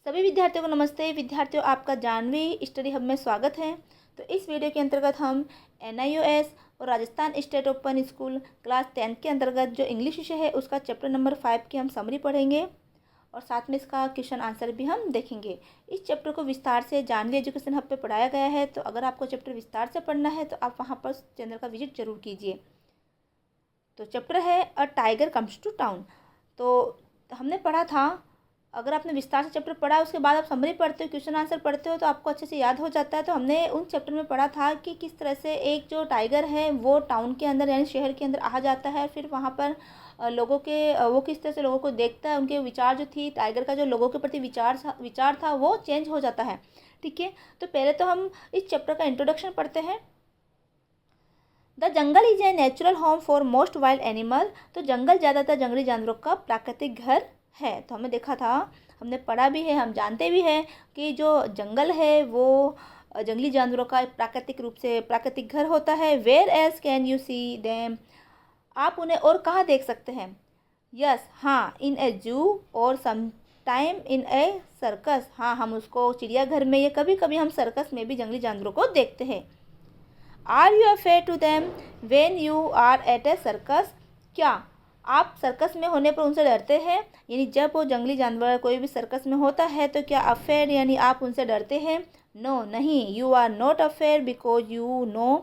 सभी विद्यार्थियों को नमस्ते। विद्यार्थियों, आपका जानवी स्टडी हब में स्वागत है। तो इस वीडियो के अंतर्गत हम NIOS और Rajasthan state open school class 10 के अंतर्गत जो इंग्लिश विषय है उसका चैप्टर नंबर 5 की हम समरी पढ़ेंगे और साथ में इसका क्वेश्चन आंसर भी हम देखेंगे। इस चैप्टर को विस्तार से जानवी एजुकेशन हब पे पढ़ाया गया है, तो अगर आपको चैप्टर विस्तार से पढ़ना है तो आप वहाँ पर चैनल का विजिट जरूर कीजिए। तो चैप्टर है a tiger comes to town. तो हमने पढ़ा था, अगर आपने विस्तार से चैप्टर पढ़ा उसके बाद आप समरी पढ़ते हो, क्वेश्चन आंसर पढ़ते हो तो आपको अच्छे से याद हो जाता है। तो हमने उन चैप्टर में पढ़ा था कि किस तरह से एक जो टाइगर है वो टाउन के अंदर यानी शहर के अंदर आ जाता है, फिर वहाँ पर लोगों के वो किस तरह से लोगों को देखता है, उनके विचार जो थी टाइगर का जो लोगों के प्रति विचार था वो चेंज हो जाता है। ठीक है, तो पहले तो हम इस चैप्टर का इंट्रोडक्शन पढ़ते हैं। The jungle is a natural home for most wild animal. तो जंगल ज़्यादातर जंगली जानवरों का प्राकृतिक घर है। तो हमने देखा था, हमने पढ़ा भी है, हम जानते भी हैं कि जो जंगल है वो जंगली जानवरों का प्राकृतिक रूप से प्राकृतिक घर होता है। Where else can you see them. आप उन्हें और कहाँ देख सकते हैं? यस, हाँ, इन ए जू और some time in a circus. हाँ, हम उसको चिड़ियाघर में या कभी कभी हम सर्कस में भी जंगली जानवरों को देखते हैं। Are you afraid to them when you are at a circus. क्या आप सर्कस में होने पर उनसे डरते हैं? यानी जब वो जंगली जानवर कोई भी सर्कस में होता है तो क्या अफेयर यानी आप उनसे डरते हैं? नो, नहीं। You are not afraid because you know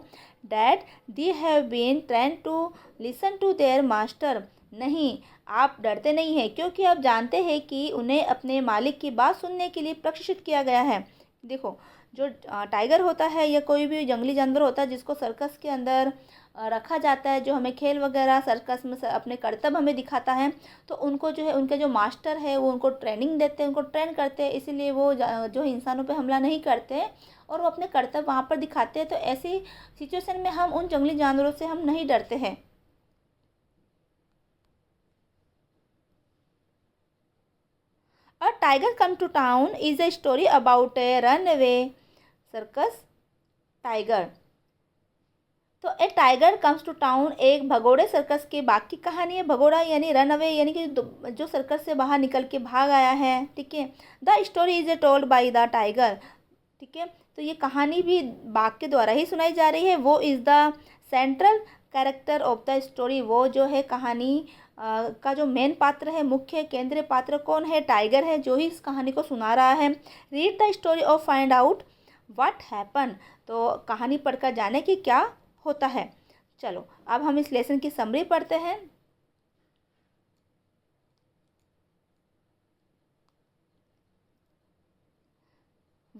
that they have been train to listen to their master. नहीं, आप डरते नहीं हैं क्योंकि आप जानते हैं कि उन्हें अपने मालिक की बात सुनने के लिए प्रशिक्षित किया गया है। देखो, जो टाइगर होता है या कोई भी जंगली जानवर होता है जिसको सर्कस के अंदर रखा जाता है, जो हमें खेल वगैरह सर्कस में अपने करतब हमें दिखाता है, तो उनको जो है उनके जो मास्टर है वो उनको ट्रेनिंग देते हैं, उनको ट्रेन करते हैं, इसीलिए वो जो इंसानों पे हमला नहीं करते हैं और वो अपने करतब वहाँ पर दिखाते हैं। तो ऐसी सिचुएशन में हम उन जंगली जानवरों से हम नहीं डरते हैं। A tiger come to town is a story about a runaway circus tiger. तो a tiger comes to town एक भगोड़े सर्कस की बाकी कहानी है। भगोड़ा यानी रन अवे यानी कि जो सर्कस से बाहर निकल के भाग आया है। ठीक है, the story is a told by the tiger. ठीक है, तो ये कहानी भी बाघ के द्वारा ही सुनाई जा रही है। वो is the central character of the story. वो जो है कहानी का जो मेन पात्र है, मुख्य केंद्रीय पात्र कौन है? टाइगर है, जो ही इस कहानी को सुना रहा है। रीड द स्टोरी और फाइंड आउट व्हाट हैपन। तो कहानी पढ़कर जाने कि क्या होता है। चलो अब हम इस लेसन की समरी पढ़ते हैं।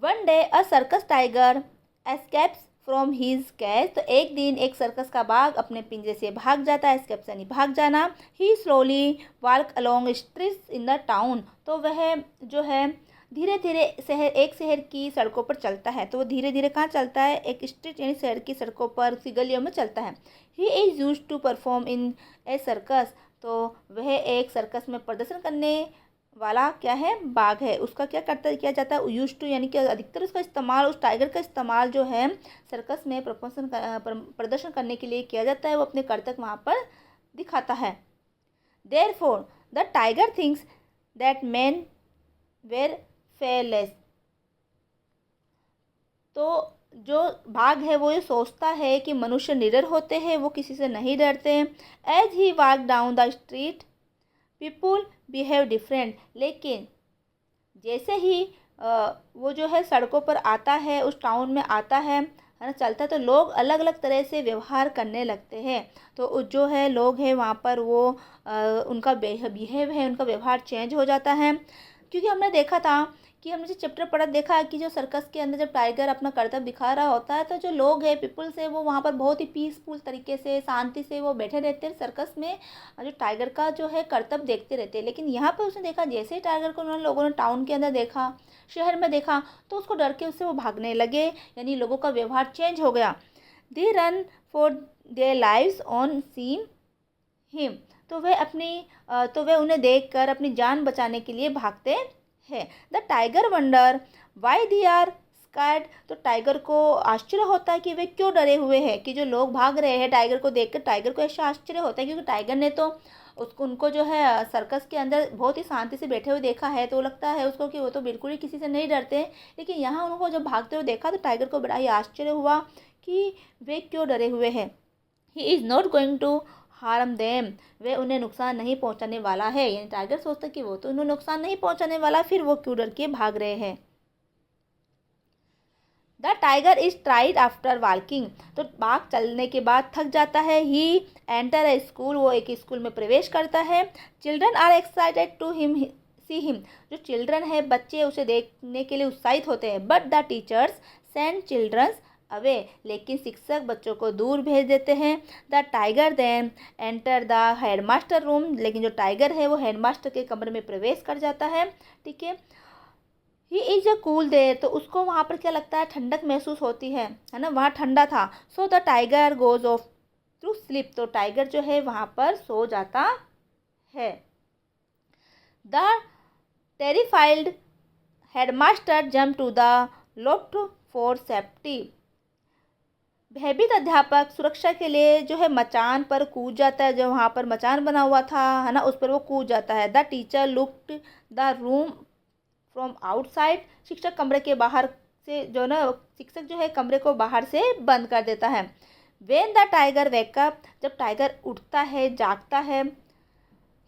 One day a circus tiger escapes from his cage. तो एक दिन एक सर्कस का बाघ अपने पिंजरे से भाग जाता है। एस्केप्स यानी भाग जाना। He slowly walk along streets in the town. तो वह जो है धीरे धीरे एक शहर की सड़कों पर चलता है। तो वो धीरे धीरे कहाँ चलता है? एक स्ट्रीट यानी शहर की सड़कों पर, उसकी गलियों में चलता है। He is used to perform in a circus. तो वह एक सर्कस में प्रदर्शन करने वाला क्या है? बाघ है। उसका क्या किया जाता है? यूज्ड टू यानी कि अधिकतर उसका इस्तेमाल, उस टाइगर का इस्तेमाल जो है सर्कस में प्रदर्शन करने के लिए किया जाता है। वो अपने करतब वहाँ पर दिखाता है। Therefore the tiger thinks that man were fearless. तो जो बाघ है वो ये सोचता है कि मनुष्य निडर होते हैं, वो किसी से नहीं डरते। As he walk down the street people behave different. लेकिन जैसे ही वो जो है सड़कों पर आता है, उस टाउन में आता है ना, चलता है, तो लोग अलग अलग तरह से व्यवहार करने लगते हैं। तो जो है लोग हैं वहाँ पर वो उनका बिहेव है, उनका व्यवहार चेंज हो जाता है। क्योंकि हमने देखा था कि हमने जो चैप्टर पढ़ा देखा कि जो सर्कस के अंदर जब टाइगर अपना करतब दिखा रहा होता है तो जो लोग हैं पीपल्स है वो वहाँ पर बहुत ही पीसफुल तरीके से शांति से वो बैठे रहते हैं सर्कस में, जो टाइगर का जो है करतब देखते रहते हैं। लेकिन यहाँ पर उसने देखा जैसे ही टाइगर को उन्होंने लोगों ने टाउन के अंदर देखा, शहर में देखा, तो उसको डर के उससे वो भागने लगे, यानी लोगों का व्यवहार चेंज हो गया। They run for their lives on seen him. तो वह उन्हें देखकर अपनी जान बचाने के लिए भागते है। The tiger wonder why they are scared. तो टाइगर को आश्चर्य होता है कि वे क्यों डरे हुए हैं, कि जो लोग भाग रहे हैं टाइगर को देखकर टाइगर को ऐसा आश्चर्य होता है क्योंकि टाइगर ने तो उसको उनको जो है सर्कस के अंदर बहुत ही शांति से बैठे हुए देखा है तो लगता है उसको कि वो तो बिल्कुल ही किसी से नहीं डरते। लेकिन यहाँ उनको जब भागते हुए देखा तो टाइगर को बड़ा ही आश्चर्य हुआ कि वे क्यों डरे हुए हैं। He is not going to harm them, वे उन्हें नुकसान नहीं पहुंचाने वाला है। यानी टाइगर सोचता कि वो तो उन्हें नुकसान नहीं पहुंचाने वाला, फिर वो क्यों डर के भाग रहे हैं। The tiger is tried after walking, तो बाघ चलने के बाद थक जाता है। ही एंटर ए स्कूल, वो एक स्कूल में प्रवेश करता है। Children are excited to him see him, जो चिल्ड्रन है बच्चे उसे देखने के लिए उत्साहित होते हैं। But the teachers send childrens away, लेकिन शिक्षक बच्चों को दूर भेज देते हैं। The tiger then enter the headmaster room, लेकिन जो टाइगर है वो हेडमास्टर के कमरे में प्रवेश कर जाता है। ठीक है, he is a cool there, तो उसको वहाँ पर क्या लगता है, ठंडक महसूस होती है ना, वहाँ ठंडा था। So the tiger goes off to sleep, तो टाइगर जो है वहाँ पर सो जाता है। The terrified headmaster jump to the loft for safety, भयभीत अध्यापक सुरक्षा के लिए जो है मचान पर कूद जाता है। जो वहाँ पर मचान बना हुआ था है ना, उस पर वो कूद जाता है। The teacher looked the room from outside, शिक्षक कमरे के बाहर से जो ना, शिक्षक जो है कमरे को बाहर से बंद कर देता है। व्हेन द टाइगर वेकअप, जब टाइगर उठता है जागता है।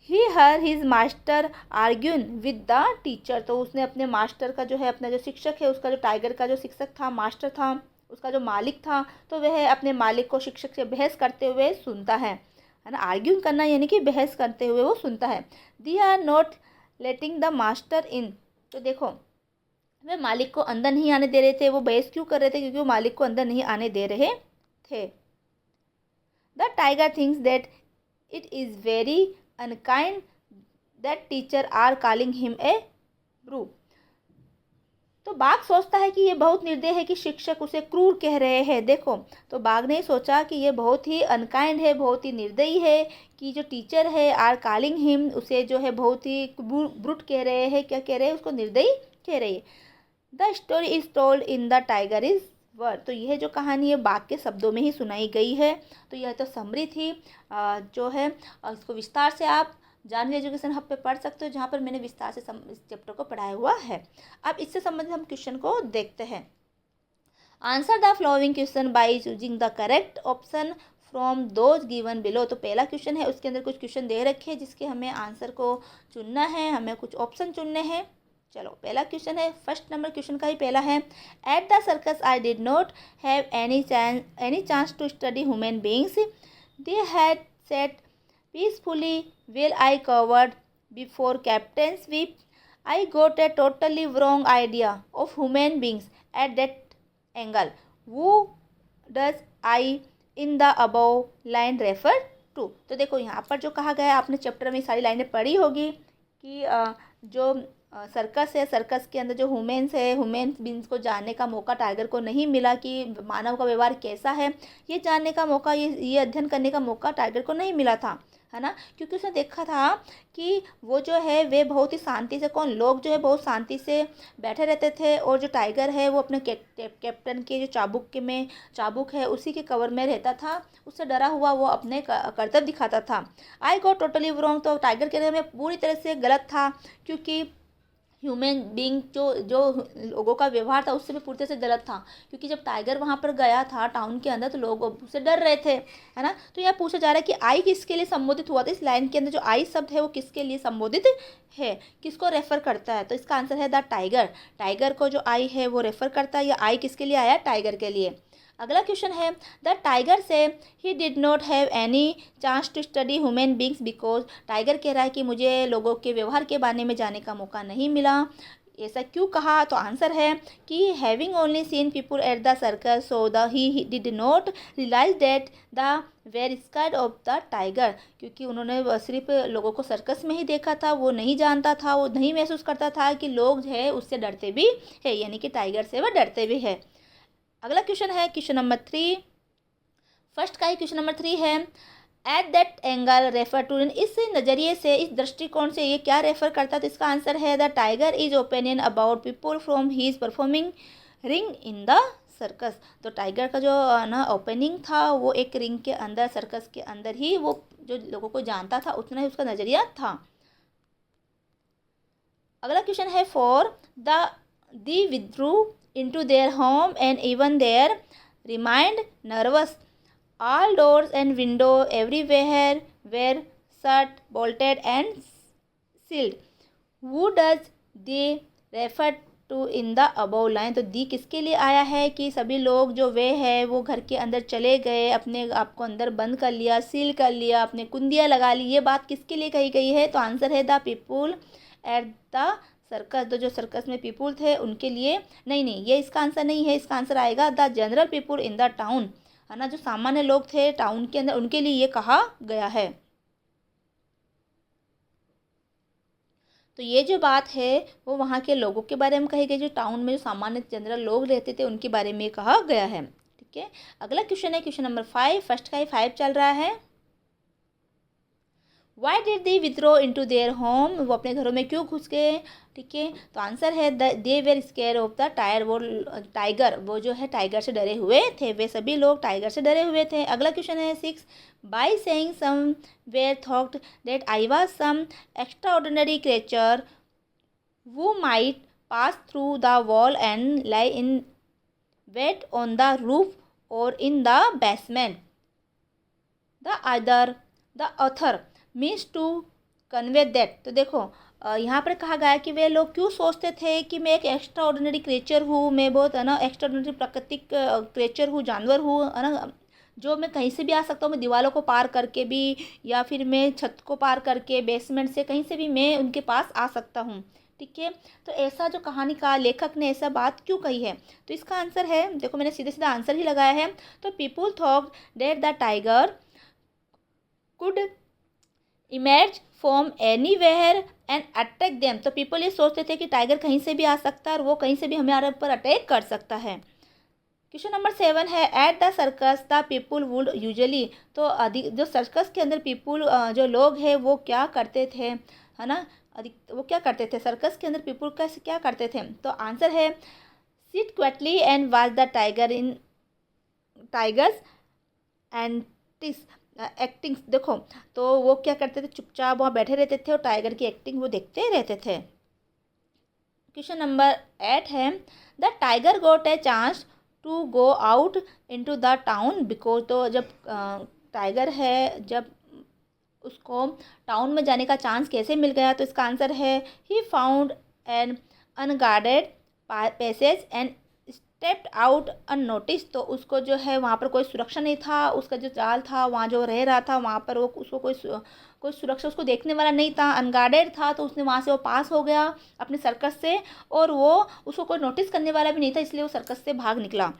He heard his master arguing with the teacher, तो उसने अपने मास्टर का जो है, अपना जो शिक्षक है उसका, जो टाइगर का जो शिक्षक था, मास्टर था, उसका जो मालिक था, तो वह अपने मालिक को शिक्षक से बहस करते हुए सुनता है ना। आर्ग्यून करना यानी कि बहस करते हुए वो सुनता है। They are not letting the master in, तो देखो वे मालिक को अंदर नहीं आने दे रहे थे। वो बहस क्यों कर रहे थे, क्योंकि वो मालिक को अंदर नहीं आने दे रहे थे। The tiger thinks that it is very unkind that teacher are calling him a brute, तो बाघ सोचता है कि ये बहुत निर्दय है कि शिक्षक उसे क्रूर कह रहे हैं। देखो, तो बाघ ने सोचा कि ये बहुत ही अनकाइंड है, बहुत ही निर्दयी है कि जो टीचर है आर कॉलिंग हिम, उसे जो है बहुत ही ब्रूट कह रहे हैं। क्या कह रहे हैं, उसको निर्दयी कह रहे हैं। The story is told in the tiger is word, तो यह जो कहानी है बाघ के शब्दों में ही सुनाई गई है। तो यह तो समरी थी जो है, इसको विस्तार से आप जानवी एजुकेशन हब पे पढ़ सकते हो, जहाँ पर मैंने विस्तार से इस चैप्टर को पढ़ाया हुआ है। अब इससे संबंधित हम क्वेश्चन को देखते हैं। Answer the flowing question by choosing the correct option from those given below, तो पहला क्वेश्चन है, उसके अंदर कुछ क्वेश्चन दे रखे हैं जिसके हमें आंसर को चुनना है, हमें कुछ ऑप्शन चुनने हैं। चलो, पहला क्वेश्चन है, फर्स्ट नंबर क्वेश्चन का ही पहला है। At the circus I did not have any chance to study human beings, they had set peacefully while I covered before Captain Sweep. I got a totally wrong idea of human beings at that angle. Who does I in the above line refer to? तो देखो यहाँ पर जो कहा गया है, आपने chapter में सारी लाइनें पढ़ी होगी कि जो सर्कस है, सर्कस के अंदर जो ह्यूमन्स है, ह्यूमन बींग्स को जानने का मौका टाइगर को नहीं मिला कि मानव का व्यवहार कैसा है। ये जानने का मौका, ये अध्ययन करने का मौका टाइगर को नहीं मिला था, है ना, क्योंकि उसने देखा था कि वो जो है वे बहुत ही शांति से, लोग जो है बहुत शांति से बैठे रहते थे, और जो टाइगर है वो अपने कैप्टन के जो चाबुक है उसी के कवर में रहता था। उससे डरा हुआ वो अपने कर्तव्य दिखाता था। आई गॉट टोटली रॉन्ग, तो टाइगर के लिए में पूरी तरह से गलत था, क्योंकि ह्यूमन बींग जो लोगों का व्यवहार था उससे भी पूरी तरह से गलत था। क्योंकि जब टाइगर वहाँ पर गया था टाउन के अंदर, तो लोग उससे डर रहे थे, है ना। तो यहाँ पूछा जा रहा है कि आई किसके लिए संबोधित हुआ था। इस लाइन के अंदर जो आई शब्द है वो किसके लिए संबोधित है, किसको रेफर करता है, तो इसका आंसर है द टाइगर। टाइगर को जो आई है वो रेफर करता है, या आई किसके लिए आया, टाइगर के लिए। अगला क्वेश्चन है, the tiger say he did not have any chance to study human beings because, tiger कह रहा है कि मुझे लोगों के व्यवहार के बारे में जानने का मौका नहीं मिला। ऐसा क्यों कहा, तो आंसर है कि having only seen people at the circus so the he did not realise that the were scared of the tiger, क्योंकि उन्होंने सिर्फ लोगों को सर्कस में ही देखा था, वो नहीं जानता था, वो नहीं महसूस करता था कि लोग जो है उससे डरते भी है, यानी कि टाइगर से वह डरते भी है। अगला क्वेश्चन है क्वेश्चन नंबर 3, फर्स्ट का ही क्वेश्चन नंबर 3 है। At that angle refer to, इस नज़रिए से, इस दृष्टिकोण से ये क्या रेफर करता है, तो इसका आंसर है the tiger is opinion about people from his performing ring in the circus. तो टाइगर का जो ना ओपनिंग था वो एक रिंग के अंदर, सर्कस के अंदर ही वो जो लोगों को जानता था उतना ही उसका नज़रिया था। अगला क्वेश्चन है for the withdrew into their home and even there remained nervous, all doors and window everywhere were shut bolted and sealed, who does they refer to in the above line. तो दी किसके लिए आया है कि सभी लोग जो वे है वो घर के अंदर चले गए, अपने आप को अंदर बंद कर लिया, सील कर लिया, अपने कुंदियाँ लगा ली, ये बात किसके लिए कही गई है। तो आंसर है the people eight the circus. तो जो सर्कस में पीपुल थे उनके लिए, नहीं ये इसका आंसर नहीं है, इसका आंसर आएगा the general people in the town, है ना, जो सामान्य लोग थे टाउन के अंदर उनके लिए ये कहा गया है। तो ये जो बात है वो वहाँ के लोगों के बारे में कही गई, जो टाउन में जो सामान्य जनरल लोग रहते थे उनके बारे में कहा गया है। ठीक है, अगला क्वेश्चन है क्वेश्चन नंबर 5, फर्स्ट का ही 5 चल रहा है। Why did they withdraw into their home, वो अपने घरों में क्यों घुस गए। ठीक है, तो आंसर है they were square of the tiger, वो जो है टाइगर से डरे हुए थे, वे सभी लोग टाइगर से डरे हुए थे। अगला क्वेश्चन है 6, by saying some were thought that I was some extraordinary creature who might pass through the wall and lie in wait on the roof or in the basement. The author means to convey that. तो देखो यहाँ पर कहा गया है कि वे लोग क्यों सोचते थे कि मैं एक एक्स्ट्रा ऑर्डिनरी क्रिएचर हूँ, मैं बहुत, है ना, एक्स्ट्रा ऑर्डिनरी प्राकृतिक क्रिएचर हूँ, जानवर हूँ, है ना, जो मैं कहीं से भी आ सकता हूँ, मैं दीवारों को पार करके भी, या फिर मैं छत को पार करके बेसमेंट से कहीं से भी मैं उनके पास आ सकता हूँ। ठीक है, तो ऐसा जो कहानी का लेखक ने ऐसा बात क्यों कही है। तो इसका आंसर है, देखो मैंने सीधे सीधा आंसर ही लगाया है। तो people thought that the tiger could emerge from anywhere and attack them. तो पीपल ये सोचते थे कि टाइगर कहीं से भी आ सकता है और वो कहीं से भी हमारे ऊपर अटैक कर सकता है। क्वेश्चन नंबर 7 है at the circus the people would usually. तो अधिक जो सर्कस के अंदर पीपुल जो लोग हैं वो क्या करते थे, है ना, वो क्या करते थे, सर्कस के अंदर पीपुल कैसे क्या करते थे। तो आंसर है sit quietly and watch the tiger in tigers and acting. देखो तो वो क्या करते थे, चुपचाप वहाँ बैठे रहते थे और टाइगर की एक्टिंग वो देखते रहते थे। क्वेश्चन नंबर 8 है the tiger got a chance to go out into the town because. तो जब टाइगर है, जब उसको टाउन में जाने का चांस कैसे मिल गया। तो इसका आंसर है he found an unguarded passage and stepped out unnoticed. तो उसको जो है वहाँ पर कोई सुरक्षा नहीं था, उसका जो जाल था वहाँ जो रह रहा था वहाँ पर वो उसको कोई सुरक्षा उसको देखने वाला नहीं था, अनगार्डेड था, तो उसने वहाँ से वो पास हो गया अपने सर्कस से, और वो उसको कोई नोटिस करने वाला भी नहीं था, इसलिए वो सर्कस से भाग निकला।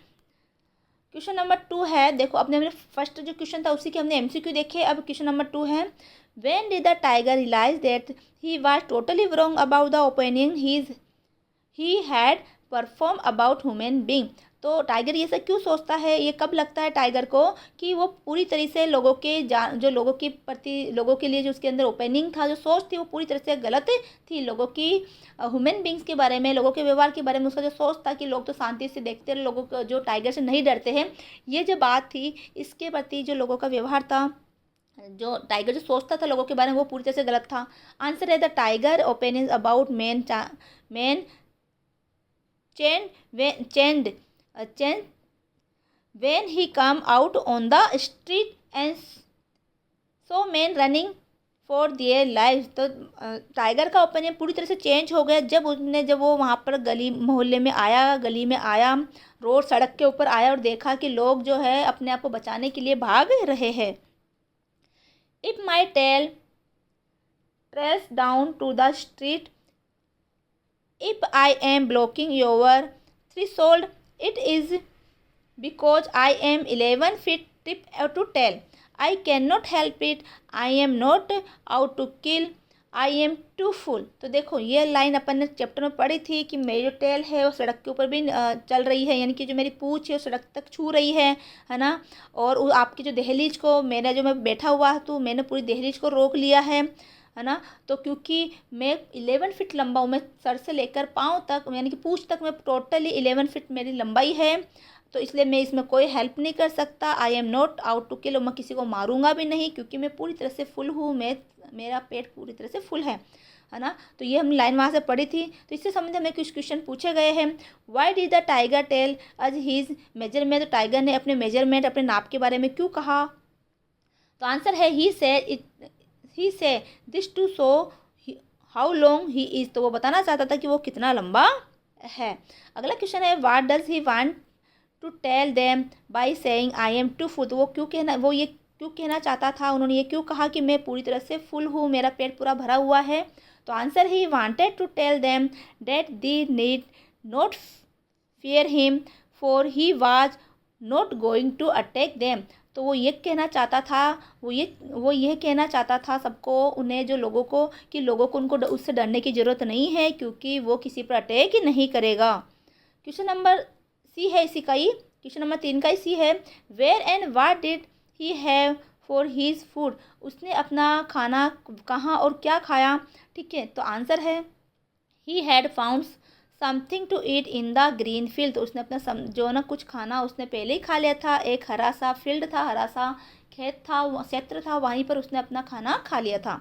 क्वेश्चन नंबर 2 है, देखो अपने फर्स्ट जो क्वेश्चन था उसी के हमने एमसीक्यू देखे। अब क्वेश्चन नंबर 2 है when did the tiger realise that he was totally wrong about the opinion he had perform about human being. तो टाइगर ये सब क्यों सोचता है, ये कब लगता है टाइगर को कि वो पूरी तरह से लोगों के जो लोगों के प्रति, लोगों के लिए जो उसके अंदर ओपनिंग था, जो सोच थी वो पूरी तरह से गलत थी। लोगों की ह्यूमन बींग्स के बारे में, लोगों के व्यवहार के बारे में उसका जो सोच था कि लोग तो शांति से देखते हैं, लोगों को जो टाइगर से नहीं डरते हैं, ये जो बात थी इसके प्रति जो लोगों का व्यवहार था, जो टाइगर जो सोचता था लोगों के बारे में, वो पूरी तरह से गलत था। आंसर है the tiger opinion about man changed when he come out on the street and saw men running for their lives। तो टाइगर का ओपिनियन पूरी तरह से चेंज हो गया जब वो वहाँ पर गली में आया, रोड सड़क के ऊपर आया और देखा कि लोग जो है अपने आप को बचाने के लिए भाग रहे हैं। If my tail trails down to the street, if I am blocking your threshold, it is because I am 11 feet tip to tail. I cannot help it. I am not out to kill. I am too full। तो देखो ये line अपन ने chapter में पढ़ी थी कि मेरी जो टेल है वो सड़क के ऊपर भी चल रही है, यानी कि जो मेरी पूँछ है वो सड़क तक छू रही है ना, और आपकी जो दहलीज को मैं बैठा हुआ तो मैंने पूरी दहलीज को रोक लिया है है ना। तो क्योंकि मैं 11 फीट लंबा हूँ, मैं सर से लेकर पाँव तक यानी कि पूँछ तक मैं टोटली 11 फीट मेरी लंबाई है, तो इसलिए मैं इसमें कोई हेल्प नहीं कर सकता। I am not out to kill, मैं किसी को मारूंगा भी नहीं क्योंकि मैं पूरी तरह से फुल हूँ, मेरा पेट पूरी तरह से फुल है ना। तो ये हमने लाइन वहाँ से पढ़ी थी। तो इससे संबंधित हमें कुछ क्वेश्चन पूछे गए हैं। Why did the tiger tell us his measurement, तो टाइगर ने अपने मेजरमेंट अपने नाप के बारे में क्यों कहा। तो आंसर है he say this to show how long he is, तो वो बताना चाहता था कि वो कितना लंबा है। अगला क्वेश्चन है what does he want to tell them by saying I am too full, तो वो ये क्यों कहना चाहता था, उन्होंने ये क्यों कहा कि मैं पूरी तरह से फुल हूँ, मेरा पेट पूरा भरा हुआ है। तो answer he wanted to tell them that the need not fear him for he was not going to attack them, तो वो ये कहना चाहता था, वो ये कहना चाहता था सबको, उन्हें जो लोगों को, कि लोगों को उनको उससे डरने की ज़रूरत नहीं है क्योंकि वो किसी पर अटैक ही नहीं करेगा। क्वेश्चन नंबर सी है इसी का ही, क्वेश्चन नंबर 3 का ही सी है। Where and what did he have for his food, उसने अपना खाना कहाँ और क्या खाया। ठीक है, तो आंसर है he had found something to eat in the green field, तो उसने अपना जो ना कुछ खाना उसने पहले ही खा लिया था। एक हरा सा फील्ड था, हरा सा खेत था, क्षेत्र था, वहीं पर उसने अपना खाना खा लिया था।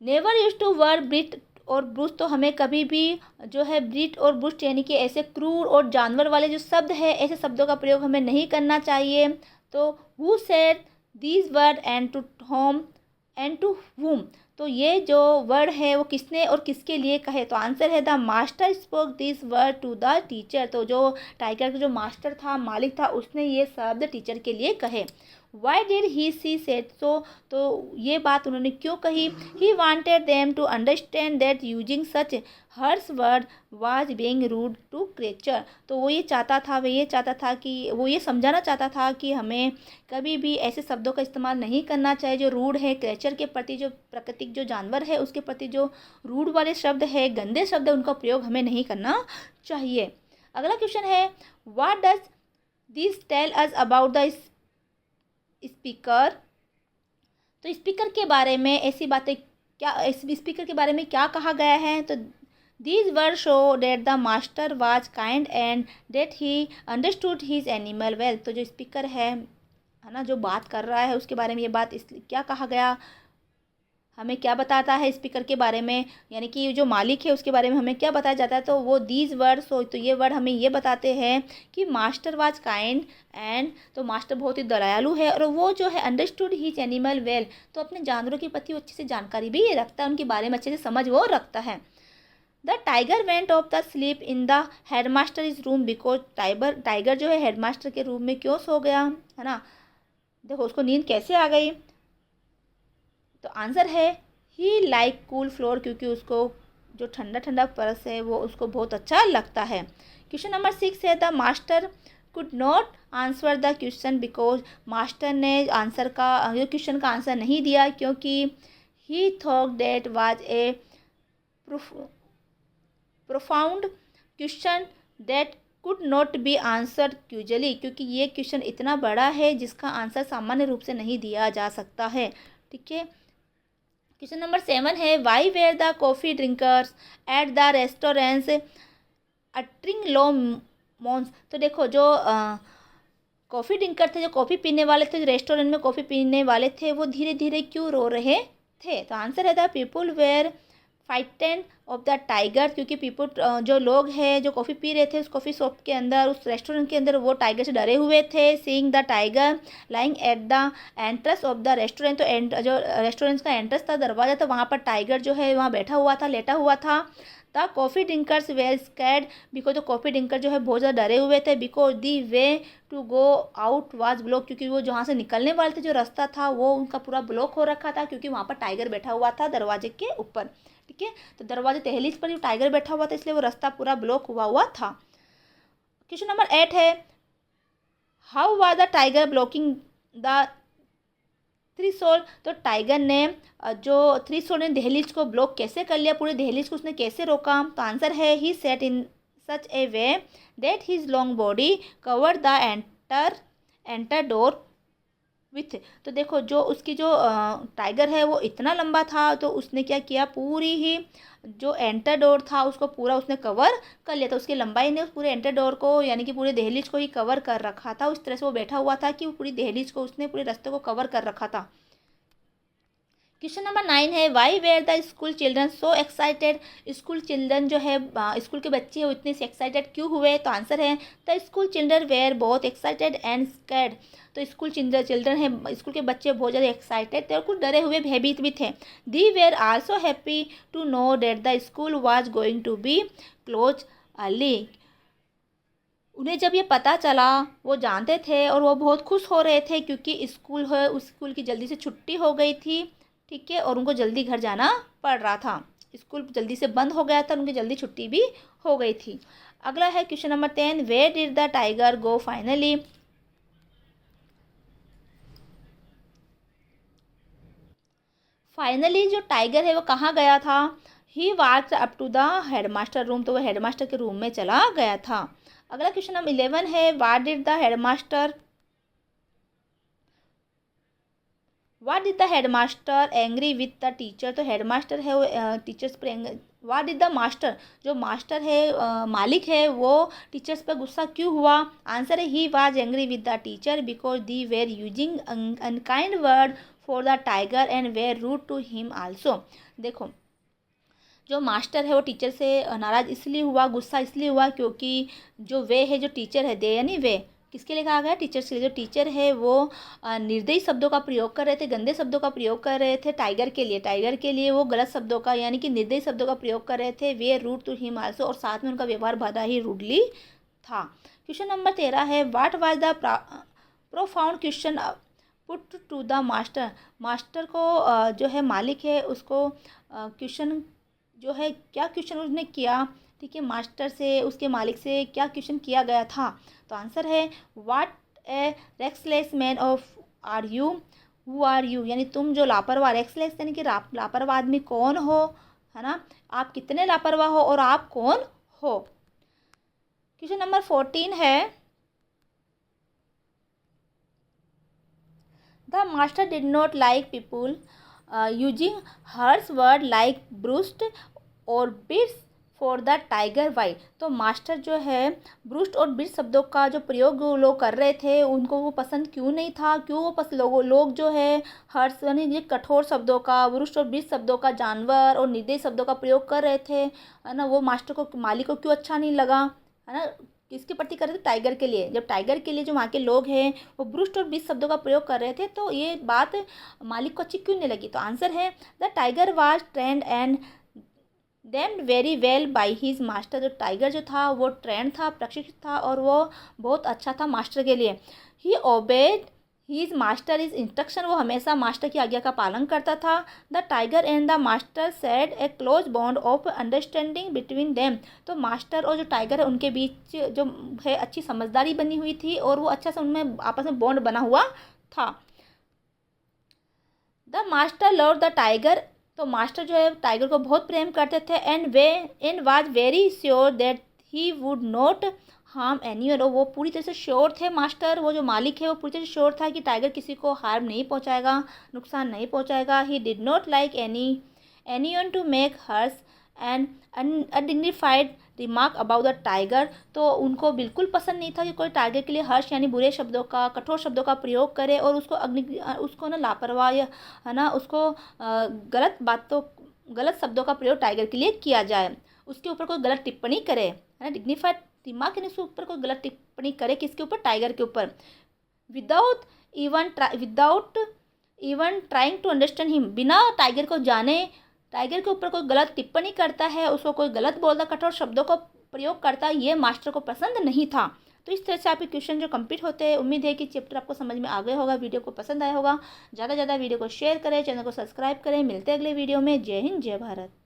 नेवर यूज टू वर्ड ब्रिट और ब्रूस्ट, तो हमें कभी भी जो है ब्रिट और ब्रूस्ट यानी कि ऐसे क्रूर और जानवर वाले जो शब्द है, ऐसे शब्दों का प्रयोग हमें नहीं करना चाहिए। तो who said these word and to whom and to whom, तो ये जो वर्ड है वो किसने और किसके लिए कहे। तो आंसर है the master spoke this word to the teacher, तो जो टाइगर का जो मास्टर था, मालिक था, उसने ये शब्द टीचर के लिए कहे। Why did he see said so, तो ये बात उन्होंने क्यों कही। He wanted them to understand that using such harsh word was being rude to creature, तो वो ये चाहता था कि वो ये समझाना चाहता था कि हमें कभी भी ऐसे शब्दों का इस्तेमाल नहीं करना चाहिए जो रूड है, क्रेचर के प्रति, जो प्राकृतिक जो जानवर है उसके प्रति जो रूड वाले शब्द है, गंदे शब्द है, उनका प्रयोग हमें नहीं करना चाहिए। अगला क्वेश्चन है what does this tell us about the speaker, तो स्पीकर के बारे में ऐसी बातें क्या, स्पीकर के बारे में क्या कहा गया है। तो these word show that the master was kind and that he understood his animal well, तो जो स्पीकर है ना, जो बात कर रहा है उसके बारे में ये बात इसलिए क्या कहा गया, हमें क्या बताता है स्पीकर के बारे में, यानी कि जो मालिक है उसके बारे में हमें क्या बताया जाता है। तो वो दीज वर्ड्स हो, तो ये वर्ड हमें ये बताते हैं कि मास्टर वाज काइंड एंड, तो मास्टर बहुत ही दयालु है, और वो जो है अंडरस्टूड हीज एनिमल वेल, तो अपने जानवरों के प्रति वो अच्छे से जानकारी भी रखता है, उनके बारे में अच्छे से समझ वो रखता है। The tiger went of the sleep in the headmaster is room because tiger जो है हेडमास्टर के रूम में क्यों सो गया, है ना। देखो उसको नींद कैसे आ गई। तो आंसर है ही लाइक कूल फ्लोर, क्योंकि उसको जो ठंडा ठंडा फर्श है वो उसको बहुत अच्छा लगता है। क्वेश्चन नंबर 6 है the master could not answer the question because, master ने आंसर का क्वेश्चन का आंसर नहीं दिया क्योंकि ही thought that was a profound question that could not be answered usually, क्योंकि ये क्वेश्चन इतना बड़ा है जिसका आंसर सामान्य रूप से नहीं दिया जा सकता है। ठीक है, क्वेश्चन नंबर 7 है why were the coffee drinkers at the restaurants uttering low moans, तो देखो जो कॉफ़ी ड्रिंकर थे, जो कॉफ़ी पीने वाले थे, जो रेस्टोरेंट में कॉफ़ी पीने वाले थे, वो धीरे धीरे क्यों रो रहे थे। तो आंसर है the people were frightened of the tiger, क्योंकि पीपुल जो लोग हैं जो कॉफ़ी पी रहे थे उस कॉफ़ी शॉप के अंदर, उस रेस्टोरेंट के अंदर, वो टाइगर से डरे हुए थे। Seeing the tiger lying at the entrance of the restaurant, तो जो रेस्टोरेंट का एंट्रेंस था, दरवाज़ा था, वहाँ पर टाइगर जो है वहाँ बैठा हुआ था, लेटा हुआ था। The coffee drinkers were scared because, तो कॉफ़ी ड्रिंकर जो है बहुत ज़्यादा डरे हुए थे। Because the way to go out was block, क्योंकि वो जहाँ से निकलने वाले थे जो रास्ता था वो उनका पूरा ब्लॉक हो रखा था, क्योंकि वहाँ पर टाइगर बैठा हुआ था दरवाजे के ऊपर। ठीक है, तो दरवाजे दहलीज पर जो टाइगर बैठा हुआ था इसलिए वो रास्ता पूरा ब्लॉक हुआ था। क्वेश्चन नंबर 8 है how was the tiger blocking the threshold, तो टाइगर ने जो थ्रेशोल्ड ने दहलीज को ब्लॉक कैसे कर लिया, पूरे दहलीज को उसने कैसे रोका। तो आंसर है he sat in such a way that his long body cover the entire door with. तो देखो जो उसकी जो टाइगर है वो इतना लंबा था, तो उसने क्या किया, पूरी ही जो एंटर डोर था उसको पूरा उसने कवर कर लिया था। उसकी लंबाई ने उस पूरे एंटर डोर को यानी कि पूरे दहलीज को ही कवर कर रखा था। उस तरह से वो बैठा हुआ था कि वो पूरी दहलीज को, उसने पूरे रास्ते को कवर कर रखा था। क्वेश्चन नंबर 9 है, why were the school children so excited. School children जो है स्कूल के बच्चे हैं वो इतने से एक्साइटेड क्यों हुए। तो आंसर है द स्कूल चिल्ड्रन वेयर बहुत एक्साइटेड एंड स्कैर्ड। तो स्कूल चिल्ड्रन है, स्कूल के बच्चे बहुत ज़्यादा एक्साइटेड थे और कुछ डरे हुए भयभीत भी थे। They were also happy to know that the school was going to be close early. उन्हें जब ये पता चला, वो जानते थे और वो बहुत खुश हो रहे थे क्योंकि स्कूल है, उस स्कूल की जल्दी से छुट्टी हो गई थी, ठीक है, और उनको जल्दी घर जाना पड़ रहा था। स्कूल जल्दी से बंद हो गया था, उनकी जल्दी छुट्टी भी हो गई थी। अगला है question number 10, where did the tiger go finally. Finally जो टाइगर है वो कहाँ गया था। He walked up to the headmaster room. तो वो हेडमास्टर के रूम में चला गया था। अगला क्वेश्चन नंबर 11 है, what did the headmaster what did the headmaster angry with the teacher. तो हेडमास्टर है वो टीचर्स पर वाट डिड द मास्टर, जो मास्टर है मालिक है, वो टीचर्स पर गुस्सा क्यों हुआ। आंसर है he was angry with the teacher because they were using unkind word for the tiger and were rude to him also. देखो जो मास्टर है वो टीचर से नाराज़ इसलिए हुआ, गुस्सा इसलिए हुआ क्योंकि जो वे है, जो टीचर है, दे यानी वे किसके लिए कहा गया, टीचर्स के लिए। जो टीचर है वो निर्दयी शब्दों का प्रयोग कर रहे थे, गंदे शब्दों का प्रयोग कर रहे थे टाइगर के लिए। टाइगर के लिए वो गलत शब्दों का यानी कि निर्दयी शब्दों का प्रयोग कर रहे थे। वे रूड टू हिम आल्सो, और साथ में उनका व्यवहार बड़ा ही रूडली था। क्वेश्चन नंबर 13 है, what was the profound question put to the master. Master को जो है मालिक है उसको क्वेश्चन जो है, क्या क्वेश्चन उसने किया, ठीक है, मास्टर से, उसके मालिक से क्या क्वेश्चन किया गया था। तो आंसर है what a reckless man of are you, who are you, यानी तुम जो लापरवाह, रेक्सलेस यानी कि लापरवाह आदमी कौन हो, है ना, आप कितने लापरवाह हो और आप कौन हो। क्वेश्चन नंबर 14 है, the master did not like people using harsh word like brute और बिट्स फॉर द टाइगर वाई। तो मास्टर जो है ब्रूस्ट और बिट्स शब्दों का जो प्रयोग वो लोग कर रहे थे, उनको वो पसंद क्यों नहीं था, क्यों वो लोग जो है हर्ष यानी ये कठोर शब्दों का, ब्रूस्ट और बिट्स शब्दों का, जानवर और निर्दयी शब्दों का प्रयोग कर रहे थे, है ना, वो मास्टर को, मालिक को क्यों अच्छा नहीं लगा, है ना। किसके प्रति कर रहे थे, टाइगर के लिए। जब टाइगर के लिए जो वहाँ के लोग हैं वो ब्रूस्ट और बिट्स शब्दों का प्रयोग कर रहे थे, तो ये बात मालिक को अच्छी क्यों नहीं लगी। तो आंसर है the tiger was trained and tamed very well by his master. जो टाइगर जो था वो ट्रेंड था, प्रशिक्षित था और वो बहुत अच्छा था मास्टर के लिए। He obeyed his master is instruction, वो हमेशा मास्टर की आज्ञा का पालन करता था। The tiger and the master shared a close bond of understanding between them. तो मास्टर और जो टाइगर है उनके बीच जो है अच्छी समझदारी बनी हुई थी और वो अच्छा से उनमें आपस में बॉन्ड बना हुआ था। The master love the tiger. तो मास्टर जो है टाइगर को बहुत प्रेम करते थे and was very sure that he would not harm any. वो पूरी तरह से श्योर थे मास्टर, वो जो मालिक है वो पूरी तरह से श्योर था कि टाइगर किसी को हार्म नहीं पहुंचाएगा, नुकसान नहीं पहुंचाएगा। He did not like anyone to make harsh and undignified remark about the tiger. तो उनको बिल्कुल पसंद नहीं था कि कोई टाइगर के लिए हर्ष यानी बुरे शब्दों का, कठोर शब्दों का प्रयोग करे और उसको ना लापरवाह, है ना, उसको गलत शब्दों का प्रयोग टाइगर के लिए किया जाए, उसके ऊपर कोई गलत टिप्पणी करे, है ना, डिग्निफाइड रिमार्क यानी उसके ऊपर कोई गलत टिप्पणी करे, किसके ऊपर, टाइगर के ऊपर, without even trying to understand him, बिना टाइगर को जाने टाइगर के ऊपर कोई गलत टिप्पणी करता है, उसको कोई गलत बोलता, कठोर शब्दों को प्रयोग करता है, ये मास्टर को पसंद नहीं था। तो इस तरह से आपके क्वेश्चन जो कंप्लीट होते हैं। उम्मीद है कि चैप्टर आपको समझ में आ गया होगा, वीडियो को पसंद आया होगा। ज़्यादा से ज़्यादा वीडियो को शेयर करें, चैनल को सब्सक्राइब करें। मिलते हैं अगले वीडियो में। जय हिंद, जय भारत।